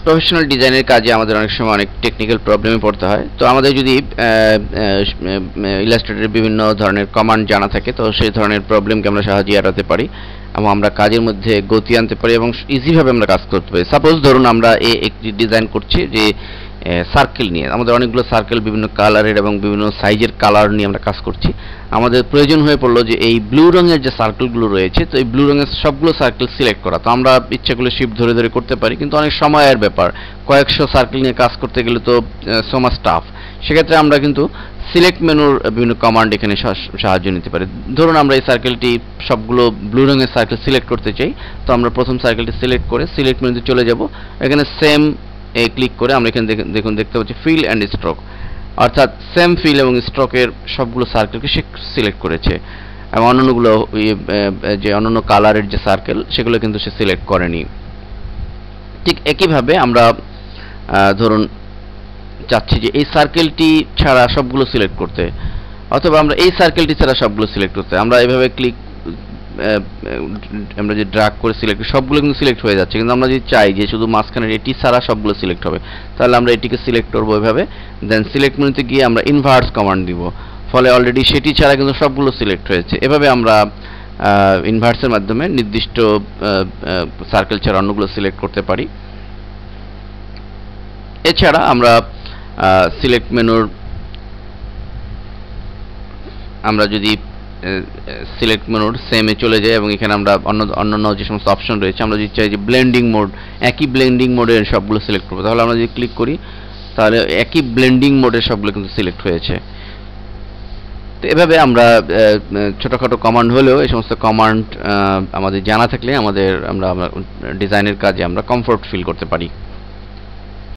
Professional ডিজাইনের কাজে আমাদের অনেক সময় অনেক টেকনিক্যাল প্রবলেমে পড়তে হয়। তো আমাদের যদি ইলাস্ট্রেটরের বিভিন্ন ধরনের কমান্ড জানা থাকে, তো সেই ধরনের প্রবলেমকে আমরা সহজেই এড়াতে পারি এবং আমরা কাজের মধ্যে গতি আনতে পারি এবং ইজিভাবে আমরা কাজ করতে পারি। সাপোজ ধরুন আমরা একটি ডিজাইন করছি যে সার্কেল নিয়ে, আমাদের অনেকগুলো সার্কেল বিভিন্ন কালারের এবং বিভিন্ন সাইজের কালার নিয়ে আমরা কাজ করছি। আমাদের প্রয়োজন হয়ে পড়লো যে এই ব্লু রঙের যে সার্কেলগুলো রয়েছে, তো এই ব্লু রঙের সবগুলো সার্কেল সিলেক্ট করা। তো আমরা ইচ্ছা করলে শিফট ধরে ধরে করতে পারি, কিন্তু অনেক সময়ের ব্যাপার, কয়েকশো সার্কেল নিয়ে কাজ করতে গেলে তো সো মাচ টাফ। সেক্ষেত্রে আমরা কিন্তু সিলেক্ট মেনুর বিভিন্ন কমান্ড এখানে সাহায্য নিতে পারি। ধরুন আমরা এই সার্কেলটি সবগুলো ব্লু রঙের সার্কেল সিলেক্ট করতে চাই, তো আমরা প্রথম সার্কেলটি সিলেক্ট করে সিলেক্ট মেনুতে চলে যাব। এখানে সেম ক্লিক করে আমরা এখানে দেখুন দেখতে পাচ্ছি ফিল অ্যান্ড স্ট্রোক, অর্থাৎ সেম ফিল এবং স্ট্রোকের সবগুলো সার্কেলকে সে সিলেক্ট করেছে এবং অন্যান্যগুলো যে অন্যান্য কালারের যে সার্কেল সেগুলো কিন্তু সে সিলেক্ট করেনি। ঠিক একইভাবে আমরা ধরুন চাচ্ছি যে এই সার্কেলটি ছাড়া সবগুলো সিলেক্ট করতে, অথবা আমরা এই সার্কেলটি ছাড়া সবগুলো সিলেক্ট করতে। আমরা এভাবে ক্লিক আমরা যে ড্র্যাগ করে সিলেক্ট, সবগুলো কিন্তু সিলেক্ট হয়ে যাচ্ছে, কিন্তু আমরা যদি চাই যে শুধু মাঝখানের এটি ছাড়া সবগুলো সিলেক্ট হবে, তাহলে আমরা এটিকে সিলেক্ট করবো এভাবে, দেন সিলেক্ট মেনুতে গিয়ে আমরা ইনভার্স কমান্ড দিব, ফলে অলরেডি সেটি ছাড়া কিন্তু সবগুলো সিলেক্ট হয়েছে। এভাবে আমরা ইনভার্সের মাধ্যমে নির্দিষ্ট সার্কেল ছাড়া অন্যগুলো সিলেক্ট করতে পারি। এছাড়া আমরা সিলেক্ট মেনুর আমরা যদি সিলেক্ট মেনুর সেমে চলে যাই এবং এখানে আমরা অন্যান্য যে সমস্ত অপশন রয়েছে, আমরা যদি চাই যে ব্লেন্ডিং মোড, একই ব্লেন্ডিং মোডের সবগুলো সিলেক্ট করবো, তাহলে আমরা যদি ক্লিক করি তাহলে একই ব্লেন্ডিং মোডের সবগুলো কিন্তু সিলেক্ট হয়েছে। তো এভাবে আমরা ছোটোখাটো কমান্ড হলেও এই সমস্ত কমান্ড আমাদের জানা থাকলে আমরা ডিজাইনের কাজে আমরা কমফোর্ট ফিল করতে পারি।